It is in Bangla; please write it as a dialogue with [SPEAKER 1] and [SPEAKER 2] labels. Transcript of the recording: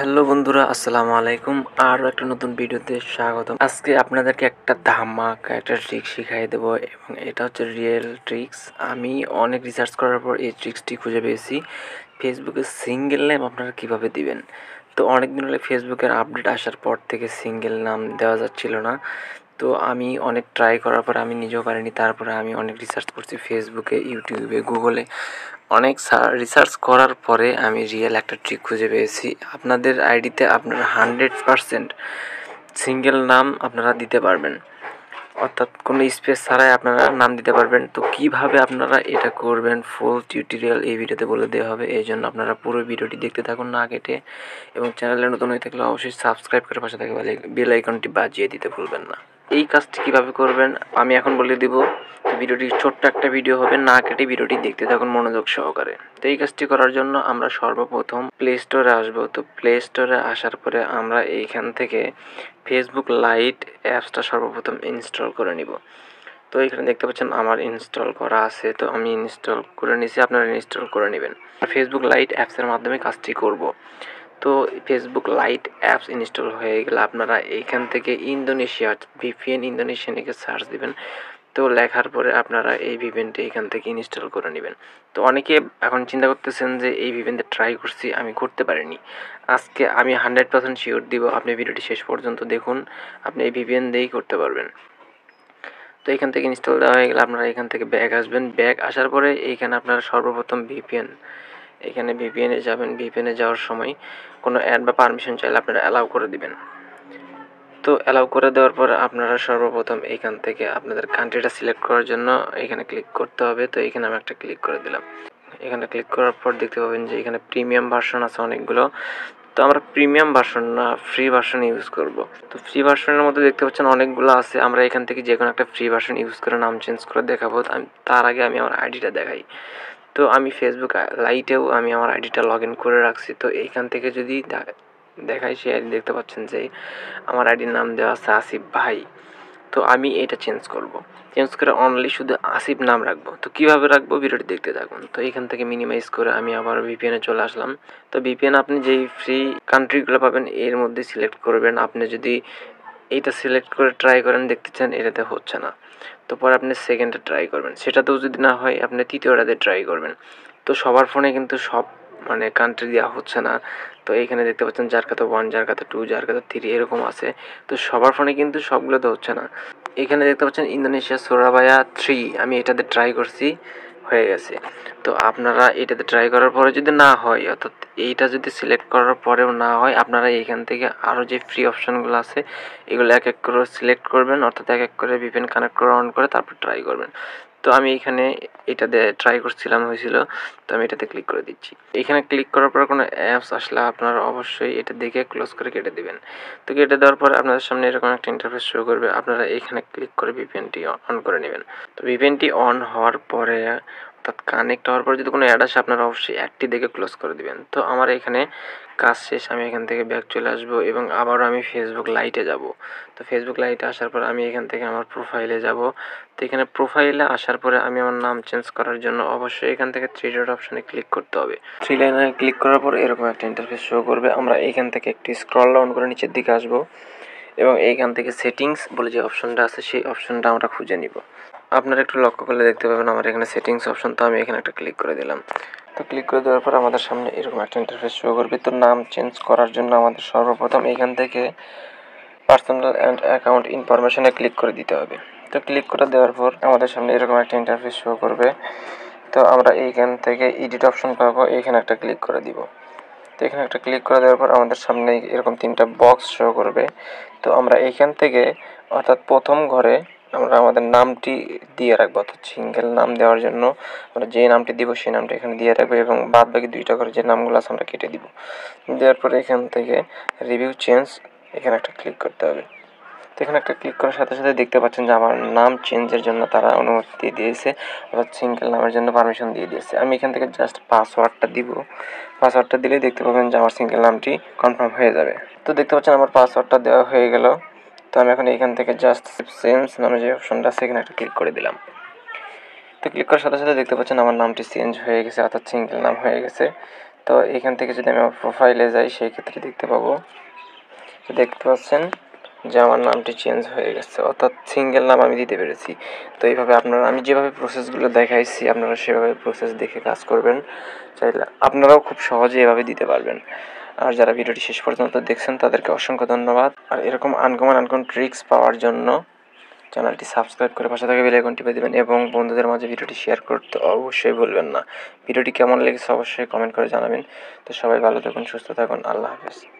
[SPEAKER 1] হ্যালো বন্ধুরা, আসসালামু আলাইকুম। আরও একটা নতুন ভিডিওতে স্বাগতম। আজকে আপনাদেরকে একটা ধামাকা একটা ট্রিক শিখাই দেবো এবং এটা হচ্ছে রিয়েল ট্রিক্স। আমি অনেক রিসার্চ করার পর এই ট্রিক্সটি খুঁজে পেয়েছি। ফেসবুকে সিঙ্গেল নেম আপনারা কীভাবে দিবেন। তো অনেক দিন হলে ফেসবুকের আপডেট আসার পর থেকে সিঙ্গেল নাম দেওয়া যাচ্ছিল না। তো আমি অনেক ট্রাই করার পর আমি নিজেও পারিনি। তারপরে আমি অনেক রিসার্চ করছি ফেসবুকে, ইউটিউবে, গুগলে। অনেক রিসার্চ করার পরে আমি রিয়েল একটা ট্রিক খুঁজে পেয়েছি। আপনাদের আইডিতে আপনারা 100% সিঙ্গেল নাম আপনারা দিতে পারবেন, অর্থাৎ কোনো স্পেস ছাড়াই আপনারা নাম দিতে পারবেন। তো কিভাবে আপনারা এটা করবেন ফুল টিউটোরিয়াল এই ভিডিওতে বলে দেওয়া হবে। এই জন্য আপনারা পুরো ভিডিওটি দেখতে থাকুন না কেটে, এবং চ্যানেলে নতুন হয়ে থাকলে অবশ্যই সাবস্ক্রাইব করে পাশে থাকা বেল আইকনটি বাজিয়ে দিতে ভুলবেন না। এই কাজটি কীভাবে করবেন আমি এখন বলে দিব। তো ভিডিওটি ছোট্ট একটা ভিডিও হবে, না কেটে ভিডিওটি দেখতে থাকুন মনোযোগ সহকারে। তো এই কাজটি করার জন্য আমরা সর্বপ্রথম প্লে স্টোরে আসবো। তো প্লে স্টোরে আসার পরে আমরা এইখান থেকে ফেসবুক লাইট অ্যাপসটা সর্বপ্রথম ইনস্টল করে নিব। তো এখানে দেখতে পাচ্ছেন আমার ইনস্টল করা আছে, তো আমি ইনস্টল করে নিয়েছি, আপনারা ইনস্টল করে নেবেন। ফেসবুক লাইট অ্যাপসের মাধ্যমে কাজটি করব। তো ফেসবুক লাইট অ্যাপস ইনস্টল হয়ে গেলে আপনারা এইখান থেকে ইন্দোনেশিয়া ভিপিএন ইন্দোনেশিয়া লিখে সার্চ দিবেন। তো লেখার পরে আপনারা এই ভিপিএনটি এখান থেকে ইনস্টল করে নেবেন। তো অনেকে এখন চিন্তা করতেছেন যে এই ভিপিএনতে ট্রাই করছি, আমি করতে পারিনি। আজকে আমি 100% শিওর দিব, আপনি ভিডিওটি শেষ পর্যন্ত দেখুন, আপনি এই ভিপিএন দিয়েই করতে পারবেন। তো এখান থেকে ইনস্টল দেওয়া হয়ে গেলে আপনারা এখান থেকে ব্যাক আসবেন। ব্যাক আসার পরে এইখানে আপনারা সর্বপ্রথম ভিপিএন, এখানে ভিপিএনে যাবেন। ভিপিএনে যাওয়ার সময় কোনো অ্যাড বা পারমিশন চাইলে আপনারা অ্যালাউ করে দিবেন। তো অ্যালাউ করে দেওয়ার পর আপনারা সর্বপ্রথম এইখান থেকে আপনাদের কান্ট্রিটা সিলেক্ট করার জন্য এখানে ক্লিক করতে হবে। তো এখানে আমি একটা ক্লিক করে দিলাম। এখানে ক্লিক করার পর দেখতে পাবেন যে এখানে প্রিমিয়াম ভার্সন আছে অনেকগুলো। তো আমরা প্রিমিয়াম ভার্সন না, ফ্রি ভার্সন ইউজ করব। তো ফ্রি ভার্সনের মধ্যে দেখতে পাচ্ছেন অনেকগুলো আছে। আমরা এখান থেকে যে কোনো একটা ফ্রি ভার্সন ইউজ করে নাম চেঞ্জ করে দেখাবো। তার আগে আমি আমার আইডিটা দেখাই। তো আমি ফেসবুক লাইটেও আমি আমার আইডিটা লগ ইন করে রাখছি। তো এইখান থেকে যদি দেখাই, সেই আইডি দেখতে পাচ্ছেন যে আমার আইডির নাম দেওয়া আছে আসিফ ভাই। তো আমি এটা চেঞ্জ করব। চেঞ্জ করে অনলি শুধু আসিফ নাম রাখবো। তো কীভাবে রাখবো ভিডিওটি দেখতে থাকুন। তো এখান থেকে মিনিমাইজ করে আমি আবার ভিপিএনে চলে আসলাম। তো ভিপিএন আপনি যেই ফ্রি কান্ট্রিগুলো পাবেন এর মধ্যে সিলেক্ট করবেন। আপনি যদি এইটা সিলেক্ট করে ট্রাই করেন, দেখতে চান এটাতে হচ্ছে না, তো পরে আপনি সেকেন্ডে ট্রাই করবেন। সেটাতেও যদি না হয় আপনি তৃতীয়টাতে ট্রাই করবেন। তো সবার ফোনে কিন্তু সব কান্ট্রি দেওয়া হচ্ছে না। তো এইখানে দেখতে পাচ্ছেন জারকাতা 1, জারকাতা 2, জারকাতা 3 এরকম আছে। তো সবার ফোনে কিন্তু সবগুলোতে হচ্ছে না। এখানে দেখতে পাচ্ছেন ইন্দোনেশিয়া সোরাবায়া 3, আমি এটাতে ট্রাই করছি, হয়ে গেছে। তো আপনারা এটাতে ট্রাই করার পরে যদি না হয়, অর্থাৎ এইটা যদি সিলেক্ট করার পরেও না হয়, আপনারা এইখান থেকে আরও যে ফ্রি অপশানগুলো আছে এগুলো এক এক করে সিলেক্ট করবেন, অর্থাৎ এক এক করে ভিপিএন কানেক্ট করে অন করে তারপর ট্রাই করবেন। তো আমি এখানে এটাতে ট্রাই করছিলাম, হয়েছিল। তো আমি এটাতে ক্লিক করে দিচ্ছি। এখানে ক্লিক করার পর কোনো অ্যাপস আসলে আপনারা অবশ্যই এটা দেখে ক্লোজ করে কেটে দেবেন। তো কেটে দেওয়ার পর আপনাদের সামনে এরকম একটা ইন্টারফেস শো করবে। আপনারা এখানে ক্লিক করে ভিপিএনটি অন করে নেবেন। তো ভিপিএনটি অন হওয়ার পরে, অর্থাৎ কানেক্ট হওয়ার পর যদি কোনো অ্যাড আসে আপনারা অবশ্যই অ্যাডটি দেখে ক্লোজ করে দিবেন। তো আমার এখানে কাজ শেষ, আমি এখান থেকে ব্যাক চলে আসবো এবং আবারও আমি ফেসবুক লাইটে যাব। তো ফেসবুক লাইটে আসার পর আমি এখান থেকে আমার প্রোফাইলে যাব। তো এখানে প্রোফাইলে আসার পরে আমি আমার নাম চেঞ্জ করার জন্য অবশ্যই এখান থেকে 3 ডট অপশানে ক্লিক করতে হবে। 3 লাইনে ক্লিক করার পর এরকম একটা ইন্টারফেস শো করবে। আমরা এখান থেকে একটি স্ক্রল ডাউন করে নিচের দিকে আসবো এবং এইখান থেকে সেটিংস বলে যে অপশনটা আছে সেই অপশনটা আমরা খুঁজে নিব। আপনারা একটু লক্ষ্য করলে দেখতে পাবেন আমার এখানে সেটিংস অপশন, তো আমি এখানে একটা ক্লিক করে দিলাম। তো ক্লিক করে দেওয়ার পর আমাদের সামনে এরকম একটা ইন্টারফেস শো করবে। তো নাম চেঞ্জ করার জন্য আমাদের সর্বপ্রথম এখান থেকে পার্সোনাল অ্যান্ড অ্যাকাউন্ট ইনফরমেশনে ক্লিক করে দিতে হবে। তো ক্লিক করে দেওয়ার পর আমাদের সামনে এরকম একটা ইন্টারফেস শো করবে। তো আমরা এইখান থেকে এডিট অপশন পাবো, এইখানে একটা ক্লিক করে দিব। তো এখানে একটা ক্লিক করে দেওয়ার পর আমাদের সামনে এরকম 3টা বক্স শো করবে। তো আমরা এইখান থেকে, অর্থাৎ প্রথম ঘরে আমরা আমাদের নামটি দিয়ে রাখবো, অর্থাৎ সিঙ্গেল নাম দেওয়ার জন্য আমরা যে নামটি দিব সেই নামটা এখানে দিয়ে রাখবো এবং বাদ বাকি 2টা ঘরে যে নামগুলো আছে আমরা কেটে দিব। দেওয়ার পরে এখান থেকে রিভিউ চেঞ্জ এখানে একটা ক্লিক করতে হবে। তো এখানে একটা ক্লিক করার সাথে সাথে দেখতে পাচ্ছেন যে আমার নাম চেঞ্জের জন্য তারা অনুমতি দিয়ে দিয়েছে, অর্থাৎ সিঙ্গেল নামের জন্য পারমিশন দিয়ে দিয়েছে। আমি এখান থেকে জাস্ট পাসওয়ার্ডটা দিব। পাসওয়ার্ডটা দিলেই দেখতে পাবেন যে আমার সিঙ্গেল নামটি কনফার্ম হয়ে যাবে। তো দেখতে পাচ্ছেন আমার পাসওয়ার্ডটা দেওয়া হয়ে গেল। তো আমি এখন এখান থেকে জাস্ট চেঞ্জ নামে যে অপশনটা আছে এখানে একটা ক্লিক করে দিলাম। তো ক্লিক করার সাথে সাথে দেখতে পাচ্ছেন আমার নামটি চেঞ্জ হয়ে গেছে, অর্থাৎ সিঙ্গেল নাম হয়ে গেছে। তো এখান থেকে যদি আমি আমার প্রোফাইলে যাই সেই ক্ষেত্রে দেখতে পাবো, দেখতে পাচ্ছেন যে আমার নামটি চেঞ্জ হয়ে গেছে, অর্থাৎ সিঙ্গেল নাম আমি দিতে পেরেছি। তো এইভাবে আপনারা, আমি যেভাবে প্রসেসগুলো দেখাইছি আপনারা সেভাবে প্রসেস দেখে কাজ করবেন, চাইলে আপনারাও খুব সহজে এভাবে দিতে পারবেন। আর যারা ভিডিওটি শেষ পর্যন্ত দেখছেন তাদেরকে অসংখ্য ধন্যবাদ। আর এরকম আনকমন ট্রিক্স পাওয়ার জন্য চ্যানেলটি সাবস্ক্রাইব করে পাশে থাকা বেল আইকন টিপে দেবেন এবং বন্ধুদের মাঝে ভিডিওটি শেয়ার করতে অবশ্যই ভুলবেন না। ভিডিওটি কেমন লেগেছে অবশ্যই কমেন্ট করে জানাবেন। তো সবাই ভালো থাকুন, সুস্থ থাকুন, আল্লাহ হাফেজ।